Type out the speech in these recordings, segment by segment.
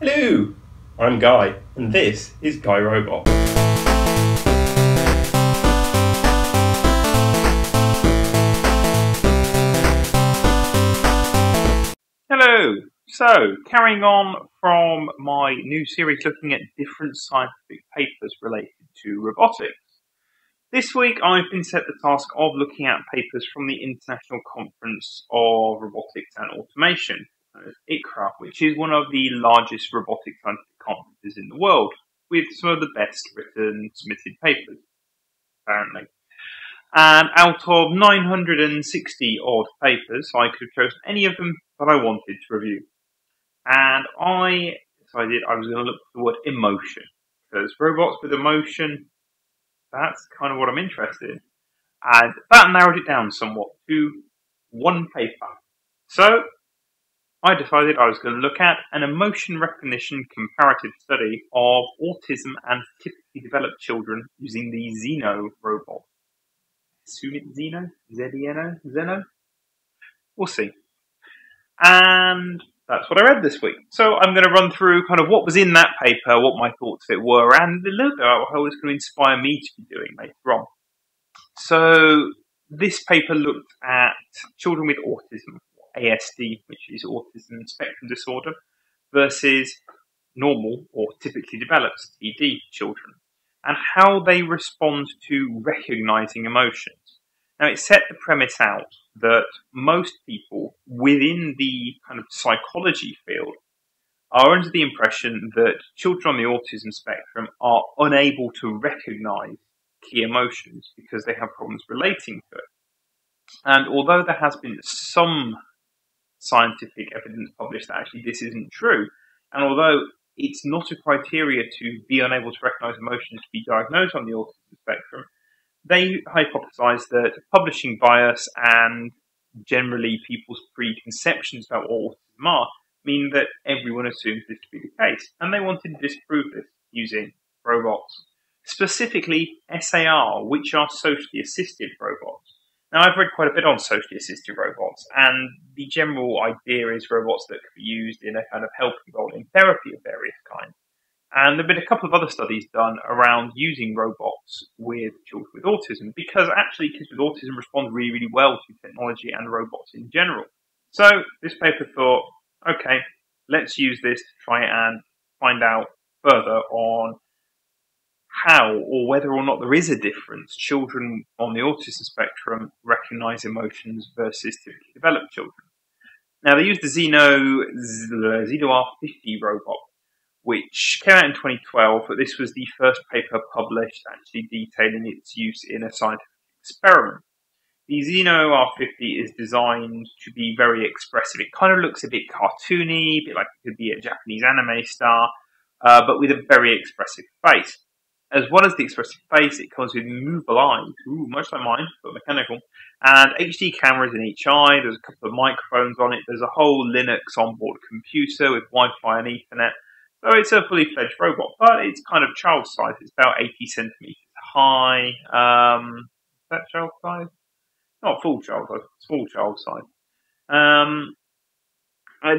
Hello, I'm Guy, and this is Guy Robot. Hello, so carrying on from my new series looking at different scientific papers related to robotics. This week I've been set the task of looking at papers from the International Conference of Robotics and Automation, ICRA, which is one of the largest robotic scientific conferences in the world, with some of the best written submitted papers, apparently. And out of 960 odd papers, I could have chosen any of them that I wanted to review. And I decided I was going to look for the word emotion, because robots with emotion, that's kind of what I'm interested in. And that narrowed it down somewhat to one paper. So I decided I was going to look at an emotion recognition comparative study of autism and typically developed children using the Zeno robot. Assume it's Zeno? Z-E-N-O? Zeno? We'll see. And that's what I read this week. So I'm going to run through kind of what was in that paper, what my thoughts of it were, and a little bit about how it's going to inspire me to be doing later on. So this paper looked at children with autism, ASD, which is autism spectrum disorder, versus normal or typically developed TD children, and how they respond to recognizing emotions. Now, it set the premise out that most people within the kind of psychology field are under the impression that children on the autism spectrum are unable to recognize key emotions because they have problems relating to it. And although there has been some scientific evidence published that actually this isn't true, and although it's not a criteria to be unable to recognize emotions to be diagnosed on the autism spectrum, they hypothesized that publishing bias and generally people's preconceptions about what autism are mean that everyone assumes this to be the case, and they wanted to disprove this using robots, specifically SAR, which are socially assisted robots. Now, I've read quite a bit on socially assisted robots, and the general idea is robots that could be used in a kind of helping role in therapy of various kinds. And there have been a couple of other studies done around using robots with children with autism, because actually kids with autism respond really, really well to technology and robots in general. So this paper thought, okay, let's use this to try and find out further on how or whether or not there is a difference children on the autism spectrum recognize emotions versus typically developed children. Now, they used the Zeno R50 robot, which came out in 2012, but this was the first paper published actually detailing its use in a scientific experiment. The Zeno R50 is designed to be very expressive. It kind of looks a bit cartoony, a bit like it could be a Japanese anime star, but with a very expressive face. As well as the expressive face, it comes with movable eyes, much like mine, but mechanical, and HD cameras in each eye. There's a couple of microphones on it. There's a whole Linux onboard computer with Wi-Fi and Ethernet. So it's a fully fledged robot, but it's kind of child size. It's about 80 centimeters high. Is that child size? Not full child size, small child size. And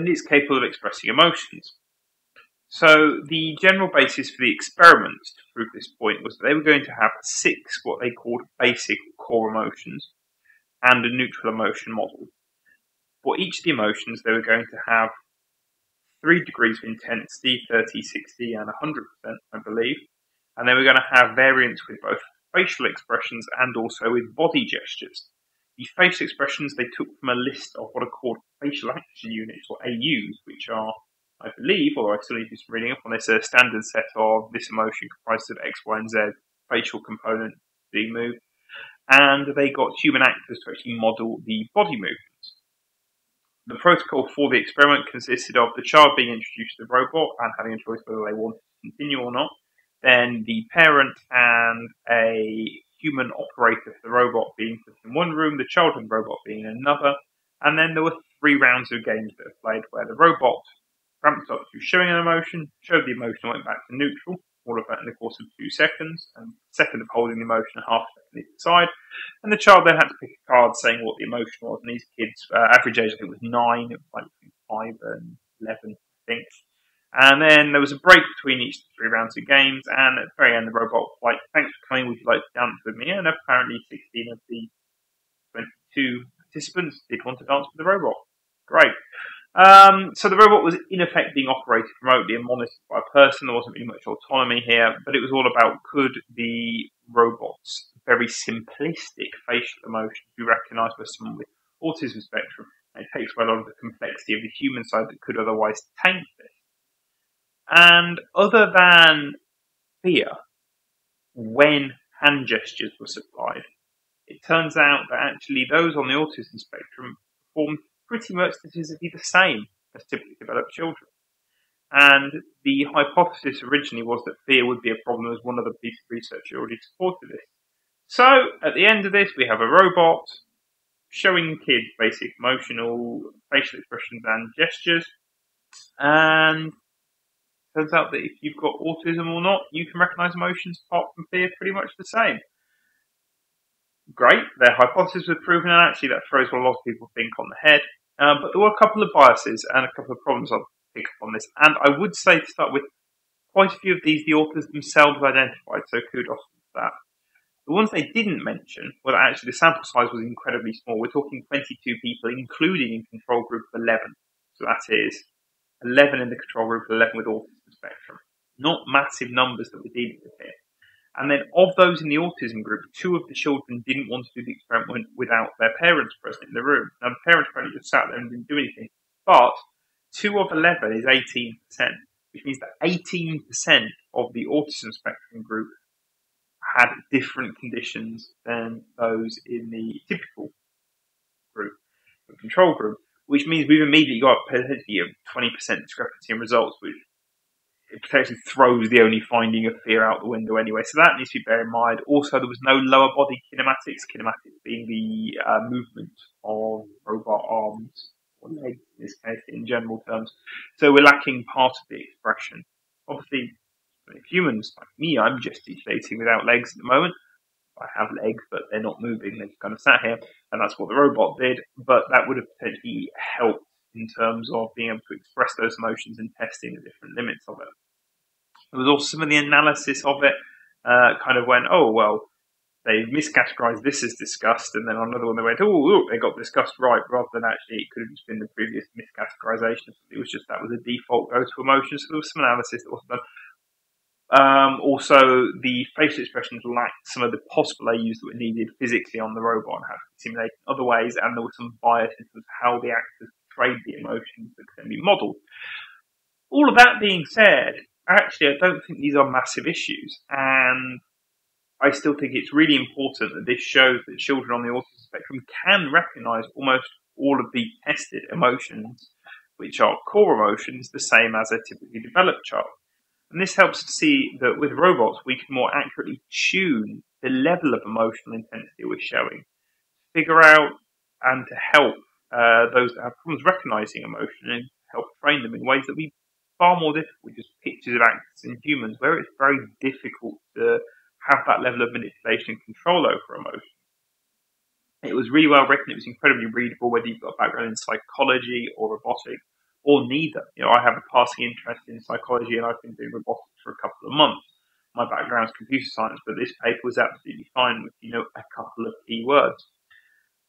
it's capable of expressing emotions. So the general basis for the experiment to prove this point was that they were going to have 6 what they called basic core emotions and a neutral emotion model. For each of the emotions, they were going to have 3 degrees of intensity, 30, 60, and 100%, I believe. And they were going to have variants with both facial expressions and also with body gestures. The facial expressions they took from a list of what are called facial action units, or AUs, which are, I believe, although I still need to do some reading up on this, a standard set of this emotion comprised of X, Y, and Z facial components being moved. And they got human actors to actually model the body movements. The protocol for the experiment consisted of the child being introduced to the robot and having a choice whether they wanted to continue or not. Then the parent and a human operator for the robot being put in one room, the child and the robot being in another. And then there were 3 rounds of games that were played where the robot ramped up to showing an emotion, showed the emotion, went back to neutral, all of that in the course of 2 seconds, and a second of holding the emotion, half a second either side. And the child then had to pick a card saying what the emotion was. And these kids, average age I think was 9, it was like between 5 and 11, I think. And then there was a break between each of the 3 rounds of games, and at the very end, the robot was like, "Thanks for coming, would you like to dance with me?" And apparently 16 of the 22 participants did want to dance with the robot. Great. So the robot was in effect being operated remotely and monitored by a person. There wasn't really much autonomy here, but it was all about, could the robot's very simplistic facial emotions be recognised by someone with autism spectrum? And it takes away a lot of the complexity of the human side that could otherwise taint this. And other than fear, when hand gestures were supplied, it turns out that actually those on the autism spectrum performed pretty much statistically the same as typically developed children. And the hypothesis originally was that fear would be a problem, as one other piece of research already supported this. So, at the end of this, we have a robot showing kids basic emotional facial expressions and gestures, and it turns out that if you've got autism or not, you can recognise emotions apart from fear pretty much the same. Great, their hypothesis was proven, and actually that throws what a lot of people think on the head. But there were a couple of biases and a couple of problems I'll pick up on this. And I would say, to start with, quite a few of these the authors themselves identified, so kudos for that. The ones they didn't mention were that actually the sample size was incredibly small. We're talking 22 people, including in control group of 11. So that is 11 in the control group, 11 with autism spectrum. Not massive numbers that we're dealing with here. And then of those in the autism group, 2 of the children didn't want to do the experiment without their parents present in the room. Now, the parents apparently just sat there and didn't do anything. But 2 of 11 is 18%, which means that 18% of the autism spectrum group had different conditions than those in the typical group, the control group, which means we've immediately got potentially a 20% discrepancy in results, which it potentially throws the only finding of fear out the window anyway. So that needs to be bear in mind. Also, there was no lower body kinematics, kinematics being the movement of robot arms or legs in this case in general terms. So we're lacking part of the expression. Obviously, if humans like me, I'm gesticulating without legs at the moment. I have legs, but they're not moving. They're just kind of sat here, and that's what the robot did. But that would have potentially helped in terms of being able to express those emotions and testing the different limits of it. There was also some of the analysis of it kind of went, oh, well, they miscategorized this as disgust, and then on another one they went, oh, they got disgust right, rather than actually it could have just been the previous miscategorization. It was just that was a default go-to emotion, so there was some analysis that was done. Also, the facial expressions lacked some of the possible AUs that were needed physically on the robot and had to be simulated in other ways, and there was some bias in terms of how the actors portrayed the emotions that can be modelled. All of that being said, actually, I don't think these are massive issues, and I still think it's really important that this shows that children on the autism spectrum can recognise almost all of the tested emotions, which are core emotions, the same as a typically developed child. And this helps to see that with robots, we can more accurately tune the level of emotional intensity we're showing, figure out and to help those that have problems recognising emotion and help train them in ways that we far more difficult with just pictures of actors in humans, where it's very difficult to have that level of manipulation and control over emotion. It was really well written. It was incredibly readable, whether you've got a background in psychology or robotics, or neither. You know, I have a passing interest in psychology, and I've been doing robotics for a couple of months. My background is computer science, but this paper was absolutely fine with, a couple of key words.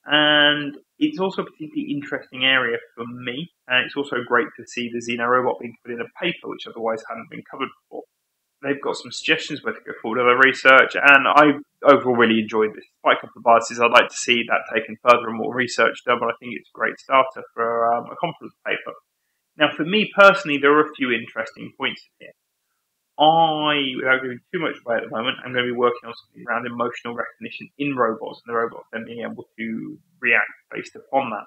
And it's also a particularly interesting area for me, and it's also great to see the Zeno robot being put in a paper, which otherwise hadn't been covered before. They've got some suggestions where to go forward with their research, and I overall really enjoyed this. Despite a couple of biases, I'd like to see that taken further and more research done, but I think it's a great starter for a conference paper. Now, for me personally, there are a few interesting points here. Without giving too much away at the moment, I'm going to be working on something around emotional recognition in robots, and the robots then being able to react based upon that.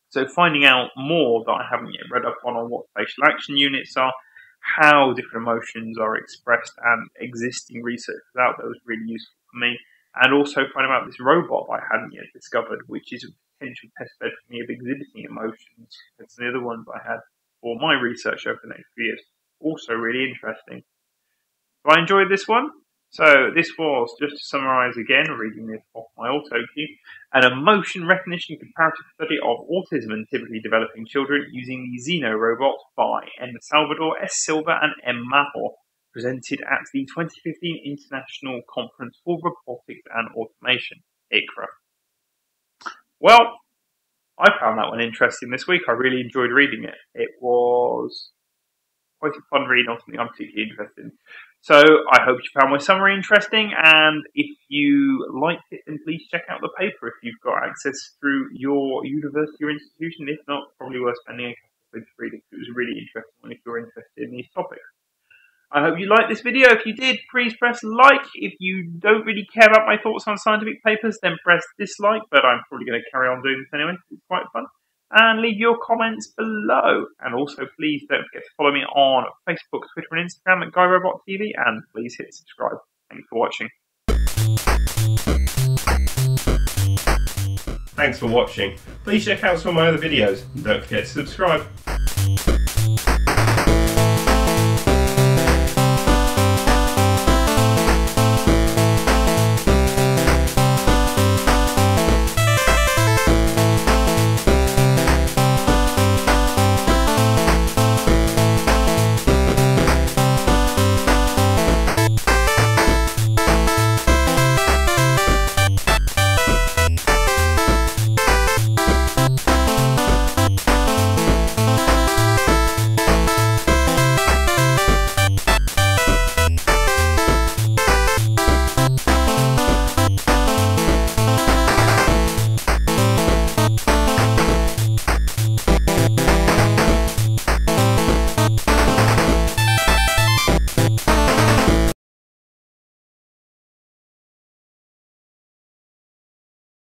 So finding out more that I haven't yet read up on what facial action units are, how different emotions are expressed, and existing research out there was really useful for me. And also finding out this robot I hadn't yet discovered, which is a potential testbed for me of exhibiting emotions. It's the other ones I had for my research over the next few years. Also really interesting. So I enjoyed this one. So this was, just to summarise again, reading this off my auto cue, an emotion recognition comparative study of autism in typically developing children using the Zeno robot by M. Salvador, S. Silva and M. Mahoor, presented at the 2015 International Conference for Robotics and Automation, ICRA. Well, I found that one interesting this week. I really enjoyed reading it. It was quite a fun read on something I'm particularly interested in. So I hope you found my summary interesting, and if you liked it, then please check out the paper if you've got access through your university or institution. If not, probably worth spending a couple of weeks reading. It was a really interesting one if you're interested in these topics. I hope you liked this video. If you did, please press like. If you don't really care about my thoughts on scientific papers, then press dislike, but I'm probably going to carry on doing this anyway. It's quite fun. And leave your comments below. And also, please don't forget to follow me on Facebook, Twitter, and Instagram at GuyRobotTV. And please hit subscribe. Thanks for watching. Thanks for watching. Please check out some of my other videos. And don't forget to subscribe.